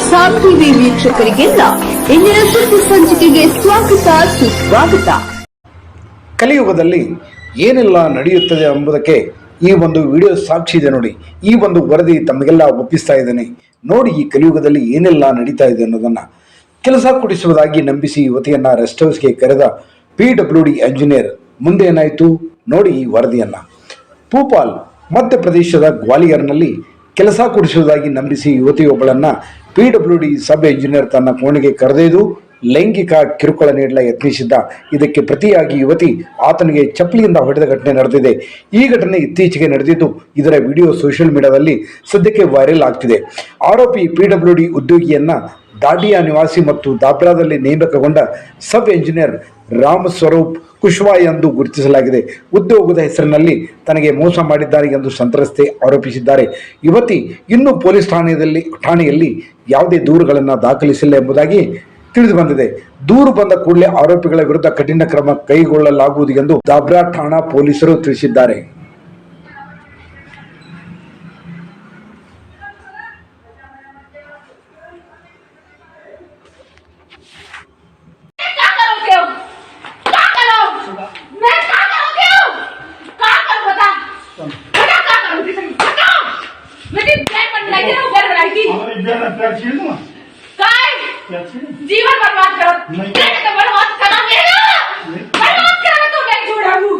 ಸಾಮ್ ಟಿವಿ ವೀಕ್ಷಕರಿಗೆಲ್ಲ ಇಂದಿನ ಸುದ್ದಿ ಸಂಚಿಕೆಗೆ ಸ್ವಾಗತ ಸುಸ್ವಾಗತ. ಕಲಿಯುಗದಲ್ಲಿ ಏನೆಲ್ಲ ನಡೆಯುತ್ತದೆ ಎಂಬುದಕ್ಕೆ ಈ ಒಂದು ವಿಡಿಯೋ ಸಾಕ್ಷಿ ಇದೆ ನೋಡಿ. ಈ ಒಂದು ವರದಿ ತಮಗೆಲ್ಲ ಒಪ್ಪಿಸ್ತಾ ಇದ್ದೇನೆ ನೋಡಿ. ಈ ಕಲಿಯುಗದಲ್ಲಿ ಏನೆಲ್ಲ ನಡೀತಾ ಇದೆ ಅನ್ನೋದನ್ನ ಕೆಲಸ ಕೊಡಿಸುವುದಾಗಿ ನಂಬಿಸಿ ಯುವತಿಯನ್ನ ರೆಸ್ಟ್ ಹೌಸ್ಗೆ ಕರೆದ PWD ಎಂಜಿನಿಯರ್ ಮುಂದೆ ಏನಾಯಿತು ನೋಡಿ ಈ ವರದಿಯನ್ನ. ಭೂಪಾಲ್ ಮಧ್ಯಪ್ರದೇಶದ ಗ್ವಾಲಿಯರ್ನಲ್ಲಿ ಕೆಲಸ ಕೊಡಿಸುವುದಾಗಿ ನಂಬಿಸಿ ಯುವತಿಯೊಬ್ಬಳನ್ನ PWD ಸಬ್ ಎಂಜಿನಿಯರ್ ತನ್ನ ಕೋಣೆಗೆ ಕರೆದೊಯ್ದು ಲೈಂಗಿಕ ಕಿರುಕುಳ ನೀಡಲು ಯತ್ನಿಸಿದ್ದ. ಇದಕ್ಕೆ ಪ್ರತಿಯಾಗಿ ಯುವತಿ ಆತನಿಗೆ ಚಪ್ಪಲಿಯಿಂದ ಹೊಡೆದ ಘಟನೆ ನಡೆದಿದೆ. ಈ ಘಟನೆ ಇತ್ತೀಚೆಗೆ ನಡೆದಿದ್ದು ಇದರ ವಿಡಿಯೋ ಸೋಷಿಯಲ್ ಮೀಡಿಯಾದಲ್ಲಿ ಸದ್ಯಕ್ಕೆ ವೈರಲ್ ಆಗ್ತಿದೆ. ಆರೋಪಿ PWD ಉದ್ಯೋಗಿಯನ್ನ ದಾಡಿಯಾ ನಿವಾಸಿ ಮತ್ತು ದಾಬ್ರಾದಲ್ಲಿ ನೇಮಕಗೊಂಡ ಸಬ್ ಎಂಜಿನಿಯರ್ ರಾಮ್ ಸ್ವರೂಪ್ ಕುಶ್ವಾಹ್ ಎಂದು ಗುರುತಿಸಲಾಗಿದೆ. ಉದ್ಯೋಗದ ಹೆಸರಿನಲ್ಲಿ ತನಗೆ ಮೋಸ ಮಾಡಿದ್ದಾರೆ ಎಂದು ಸಂತ್ರಸ್ತೆ ಆರೋಪಿಸಿದ್ದಾರೆ. ಯುವತಿ ಇನ್ನೂ ಪೊಲೀಸ್ ಠಾಣೆಯಲ್ಲಿ ಯಾವುದೇ ದೂರುಗಳನ್ನು ದಾಖಲಿಸಿಲ್ಲ ಎಂಬುದಾಗಿ ತಿಳಿದು ಬಂದಿದೆ. ದೂರು ಬಂದ ಕೂಡಲೇ ಆರೋಪಿಗಳ ವಿರುದ್ಧ ಕಠಿಣ ಕ್ರಮ ಕೈಗೊಳ್ಳಲಾಗುವುದು ಎಂದು ದಾಬ್ರಾ ಠಾಣಾ ಪೊಲೀಸರು ತಿಳಿಸಿದ್ದಾರೆ. जीवन बर्बाद करो तो बर्बाद करा मेरा बर्बाद करा तो नहीं छोड़ाऊं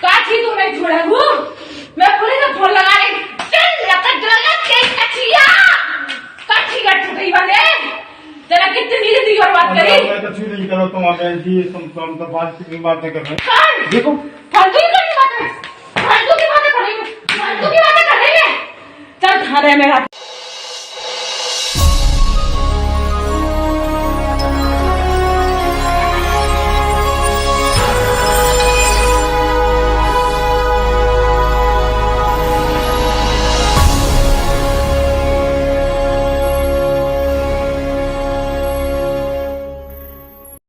काची तो नहीं छोड़ाऊं मैं पूरे से फोन लगा रही चल लगा जला के कचिया काची का छुट्टी वाले तेरा कितनी जिंदगी बर्बाद करी मैं तो छुट्टी करो तुम बहन जी तुम तो बात की बातें कर रहे हो देखो फालतू की बातें कर रही है फालतू की बातें कर रही है चल थाने में